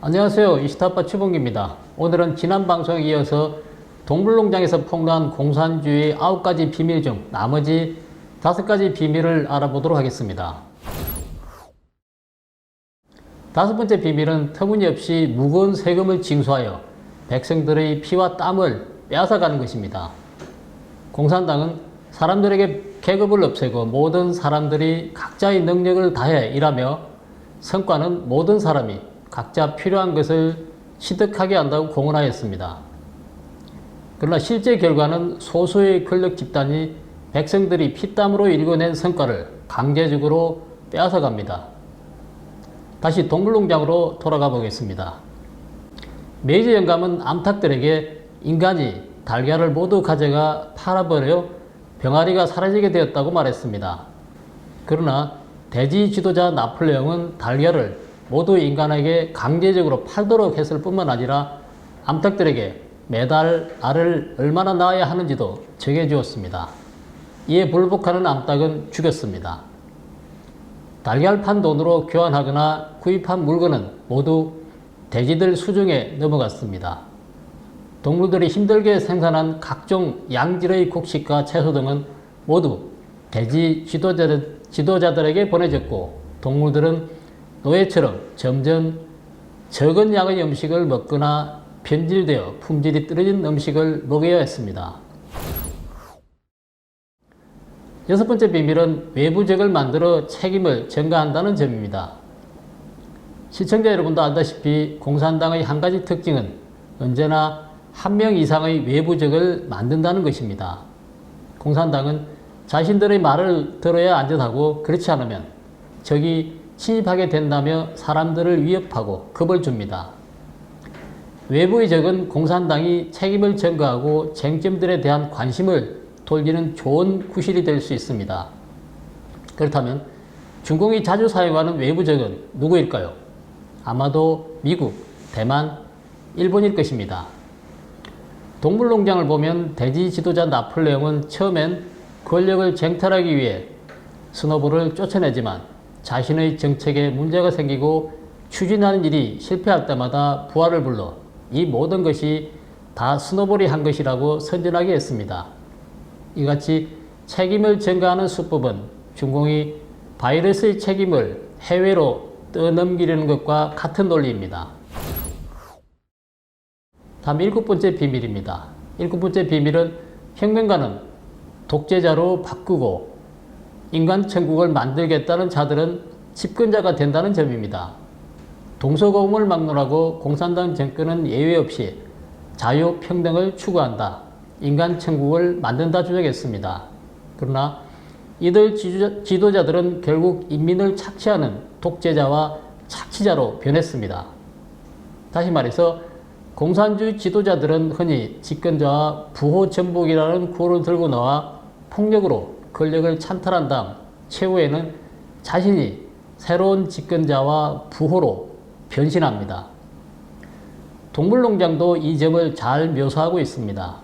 안녕하세요. 이시타파 추봉기입니다. 오늘은 지난 방송에 이어서 동물농장에서 폭로한 공산주의 9가지 비밀 중 나머지 5가지 비밀을 알아보도록 하겠습니다. 5번째 비밀은 터무니없이 무거운 세금을 징수하여 백성들의 피와 땀을 빼앗아가는 것입니다. 공산당은 사람들에게 계급을 없애고 모든 사람들이 각자의 능력을 다해 일하며 성과는 모든 사람이 각자 필요한 것을 취득하게 한다고 공언하였습니다. 그러나 실제 결과는 소수의 권력 집단이 백성들이 피땀으로 일궈낸 성과를 강제적으로 빼앗아갑니다. 다시 동물농장으로 돌아가 보겠습니다. 메이저 영감은 암탉들에게 인간이 달걀을 모두 가져가 팔아버려 병아리가 사라지게 되었다고 말했습니다. 그러나 대지 지도자 나폴레옹은 달걀을 모두 인간에게 강제적으로 팔도록 했을 뿐만 아니라 암탉들에게 매달 알을 얼마나 낳아야 하는지도 정해주었습니다. 이에 불복하는 암탉은 죽였습니다. 달걀 판 돈으로 교환하거나 구입한 물건은 모두 돼지들 수중에 넘어갔습니다. 동물들이 힘들게 생산한 각종 양질의 곡식과 채소 등은 모두 돼지 지도자들에게 보내졌고, 동물들은 노예처럼 점점 적은 양의 음식을 먹거나 변질되어 품질이 떨어진 음식을 먹어야 했습니다. 6번째 비밀은 외부적을 만들어 책임을 전가한다는 점입니다. 시청자 여러분도 알다시피 공산당의 한 가지 특징은 언제나 한 명 이상의 외부적을 만든다는 것입니다. 공산당은 자신들의 말을 들어야 안전하고, 그렇지 않으면 적이 침입하게 된다며 사람들을 위협하고 겁을 줍니다. 외부의 적은 공산당이 책임을 전가하고 쟁점들에 대한 관심을 돌리는 좋은 구실이 될 수 있습니다. 그렇다면 중공이 자주 사용하는 외부 적은 누구일까요? 아마도 미국, 대만, 일본일 것입니다. 동물농장을 보면 돼지 지도자 나폴레옹은 처음엔 권력을 쟁탈하기 위해 스노볼을 쫓아내지만 자신의 정책에 문제가 생기고 추진하는 일이 실패할 때마다 부하를 불러 이 모든 것이 다 스노볼이 한 것이라고 선전하게 했습니다. 이같이 책임을 전가하는 수법은 중공이 바이러스의 책임을 해외로 떠넘기려는 것과 같은 논리입니다. 다음 7번째 비밀입니다. 7번째 비밀은 혁명가는 독재자로 바꾸고 인간 천국을 만들겠다는 자들은 집권자가 된다는 점입니다. 동서고금을 막론하고 공산당 정권은 예외 없이 자유, 평등을 추구한다, 인간 천국을 만든다 주장했습니다. 그러나 이들 지도자들은 결국 인민을 착취하는 독재자와 착취자로 변했습니다. 다시 말해서 공산주의 지도자들은 흔히 집권자와 부호 전복이라는 구호를 들고 나와 폭력으로 권력을 찬탈한 다음 최후에는 자신이 새로운 집권자와 부호로 변신합니다. 동물농장도 이 점을 잘 묘사하고 있습니다.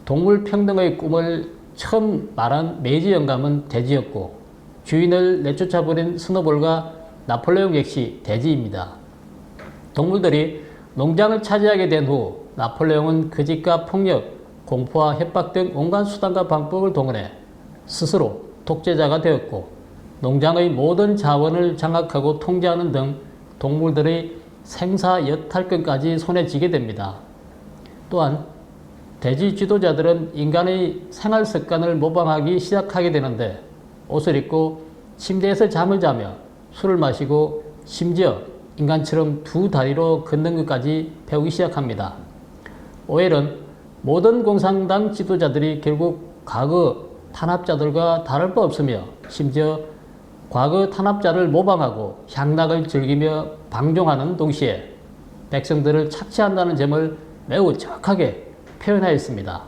동물 평등의 꿈을 처음 말한 메이저 영감은 돼지였고, 주인을 내쫓아버린 스노볼과 나폴레옹 역시 돼지입니다. 동물들이 농장을 차지하게 된 후 나폴레옹은 거짓과 폭력, 공포와 협박 등 온갖 수단과 방법을 동원해 스스로 독재자가 되었고, 농장의 모든 자원을 장악하고 통제하는 등 동물들의 생사 여탈권까지 손에 쥐게 됩니다. 또한 돼지 지도자들은 인간의 생활 습관을 모방하기 시작하게 되는데, 옷을 입고 침대에서 잠을 자며 술을 마시고 심지어 인간처럼 두 다리로 걷는 것까지 배우기 시작합니다. 오웰은 모든 공산당 지도자들이 결국 과거 탄압자들과 다를 바 없으며 심지어 과거 탄압자를 모방하고 향락을 즐기며 방종하는 동시에 백성들을 착취한다는 점을 매우 정확하게 표현하였습니다.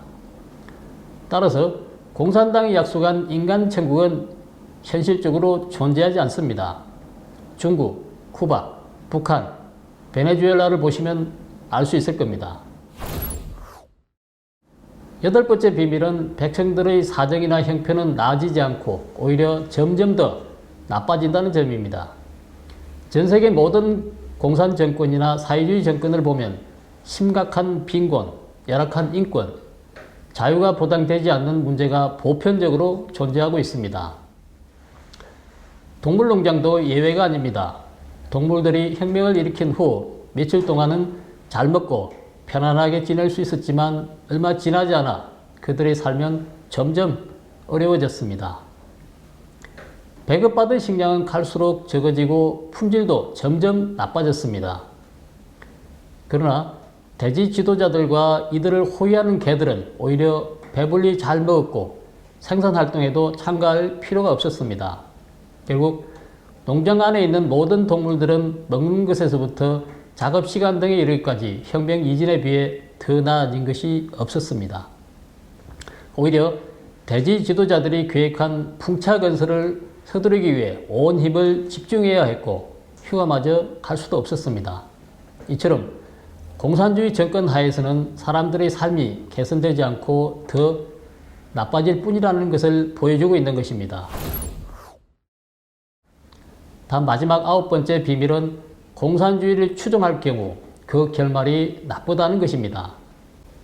따라서 공산당이 약속한 인간 천국은 현실적으로 존재하지 않습니다. 중국, 쿠바, 북한, 베네수엘라를 보시면 알 수 있을 겁니다. 8번째 비밀은 백성들의 사정이나 형편은 나아지지 않고 오히려 점점 더 나빠진다는 점입니다. 전 세계 모든 공산 정권이나 사회주의 정권을 보면 심각한 빈곤, 열악한 인권, 자유가 보장되지 않는 문제가 보편적으로 존재하고 있습니다. 동물농장도 예외가 아닙니다. 동물들이 혁명을 일으킨 후 며칠 동안은 잘 먹고 편안하게 지낼 수 있었지만 얼마 지나지 않아 그들의 삶은 점점 어려워졌습니다. 배급받은 식량은 갈수록 적어지고 품질도 점점 나빠졌습니다. 그러나 대지 지도자들과 이들을 호위하는 개들은 오히려 배불리 잘 먹었고 생산활동에도 참가할 필요가 없었습니다. 결국 농장 안에 있는 모든 동물들은 먹는 것에서부터 작업시간 등에 이르기까지 혁명 이전에 비해 더 나아진 것이 없었습니다. 오히려 대지 지도자들이 계획한 풍차 건설을 서두르기 위해 온 힘을 집중해야 했고 휴가마저 갈 수도 없었습니다. 이처럼 공산주의 정권 하에서는 사람들의 삶이 개선되지 않고 더 나빠질 뿐이라는 것을 보여주고 있는 것입니다. 다음 마지막 9번째 비밀은 공산주의를 추종할 경우 그 결말이 나쁘다는 것입니다.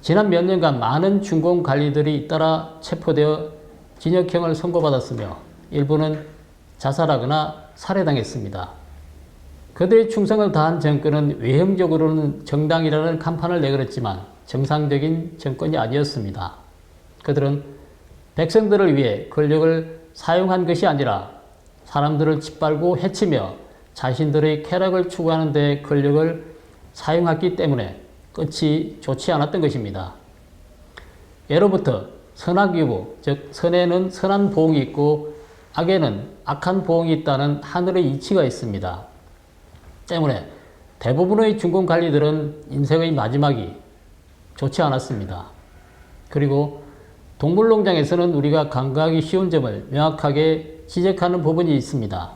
지난 몇 년간 많은 중공 관리들이 잇따라 체포되어 징역형을 선고받았으며 일부는 자살하거나 살해당했습니다. 그들의 충성을 다한 정권은 외형적으로는 정당이라는 간판을 내걸었지만 정상적인 정권이 아니었습니다. 그들은 백성들을 위해 권력을 사용한 것이 아니라 사람들을 짓밟고 해치며 자신들의 쾌락을 추구하는 데 권력을 사용했기 때문에 끝이 좋지 않았던 것입니다. 예로부터 선악유부, 즉 선에는 선한 보응이 있고 악에는 악한 보응이 있다는 하늘의 이치가 있습니다. 때문에 대부분의 중공관리들은 인생의 마지막이 좋지 않았습니다. 그리고 동물농장에서는 우리가 간과하기 쉬운 점을 명확하게 지적하는 부분이 있습니다.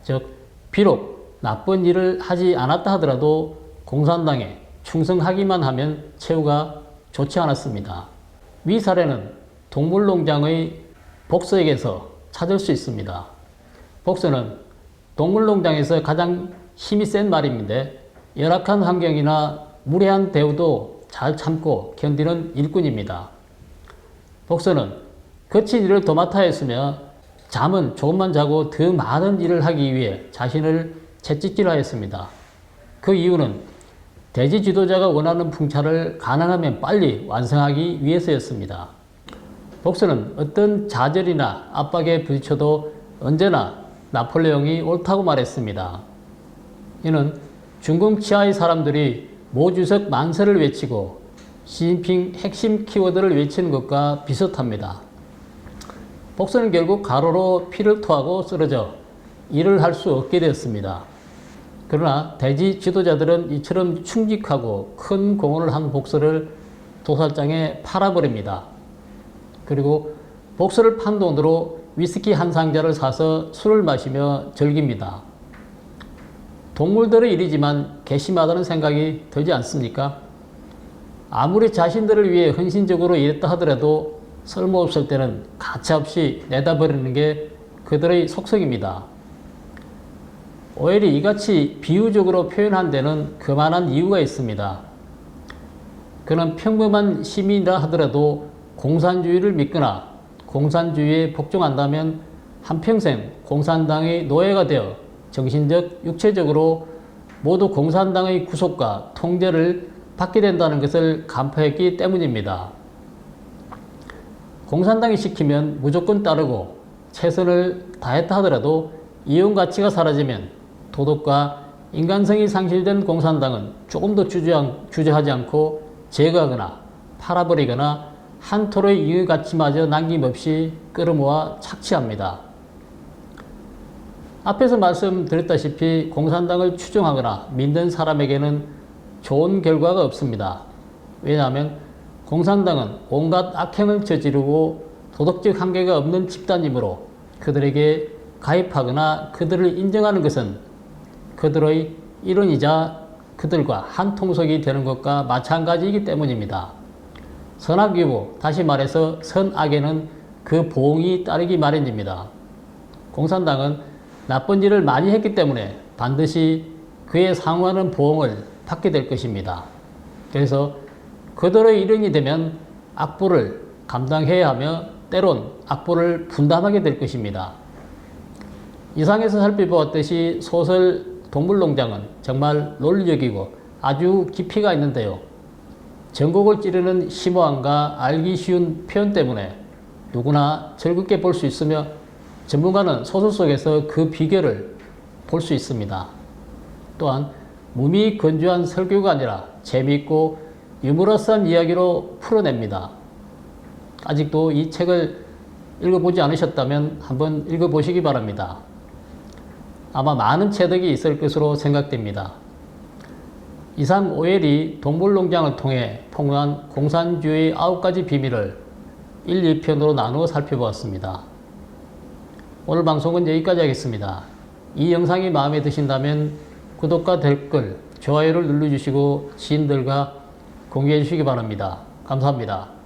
즉 비록 나쁜 일을 하지 않았다 하더라도 공산당에 충성하기만 하면 최후가 좋지 않았습니다. 위 사례는 동물농장의 복서에게서 찾을 수 있습니다. 복서는 동물농장에서 가장 힘이 센 말입인데 열악한 환경이나 무례한 대우도 잘 참고 견디는 일꾼입니다. 복서는 거친 일을 도맡아 했으며 잠은 조금만 자고 더 많은 일을 하기 위해 자신을 채찍질하였습니다. 그 이유는 대지 지도자가 원하는 풍차를 가능하면 빨리 완성하기 위해서였습니다. 복서는 어떤 좌절이나 압박에 부딪혀도 언제나 나폴레옹이 옳다고 말했습니다. 이는 중공 치하의 사람들이 모 주석 만세를 외치고 시진핑 핵심 키워드를 외치는 것과 비슷합니다. 복서는 결국 가로로 피를 토하고 쓰러져 일을 할 수 없게 되었습니다. 그러나 대지 지도자들은 이처럼 충직하고 큰 공헌을 한 복서를 도살장에 팔아버립니다. 그리고 복서를 판 돈으로 위스키 한 상자를 사서 술을 마시며 즐깁니다. 동물들의 일이지만 괘씸하다는 생각이 들지 않습니까? 아무리 자신들을 위해 헌신적으로 일했다 하더라도 쓸모없을 때는 가차없이 내다버리는 게 그들의 속성입니다. 오히려 이같이 비유적으로 표현한 데는 그만한 이유가 있습니다. 그는 평범한 시민이라 하더라도 공산주의를 믿거나 공산주의에 복종한다면 한평생 공산당의 노예가 되어 정신적, 육체적으로 모두 공산당의 구속과 통제를 받게 된다는 것을 간파했기 때문입니다. 공산당이 시키면 무조건 따르고 최선을 다했다 하더라도 이용 가치가 사라지면 도덕과 인간성이 상실된 공산당은 조금도 주저하지 않고 제거하거나 팔아버리거나 한 톨의 이용 가치마저 남김없이 끌어모아 착취합니다. 앞에서 말씀드렸다시피 공산당을 추종하거나 믿는 사람에게는 좋은 결과가 없습니다. 왜냐하면 공산당은 온갖 악행을 저지르고 도덕적 한계가 없는 집단이므로 그들에게 가입하거나 그들을 인정하는 것은 그들의 일원이자 그들과 한 통속이 되는 것과 마찬가지이기 때문입니다. 선악유부, 다시 말해서 선악에는 그 보응이 따르기 마련입니다. 공산당은 나쁜 일을 많이 했기 때문에 반드시 그에 상응하는 보험을 받게 될 것입니다. 그래서 그들의 일행이 되면 악보를 감당해야 하며 때론 악보를 분담하게 될 것입니다. 이상에서 살펴보았듯이 소설 동물농장은 정말 논리적이고 아주 깊이가 있는데요. 전곡을 찌르는 심오함과 알기 쉬운 표현 때문에 누구나 즐겁게 볼 수 있으며 전문가는 소설 속에서 그 비결을 볼 수 있습니다. 또한 무미건조한 설교가 아니라 재미있고 유머러스한 이야기로 풀어냅니다. 아직도 이 책을 읽어보지 않으셨다면 한번 읽어보시기 바랍니다. 아마 많은 체득이 있을 것으로 생각됩니다. 이상 오엘이 동물농장을 통해 폭로한 공산주의의 9가지 비밀을 1, 2편으로 나누어 살펴보았습니다. 오늘 방송은 여기까지 하겠습니다. 이 영상이 마음에 드신다면 구독과 댓글, 좋아요를 눌러주시고 지인들과 공유해 주시기 바랍니다. 감사합니다.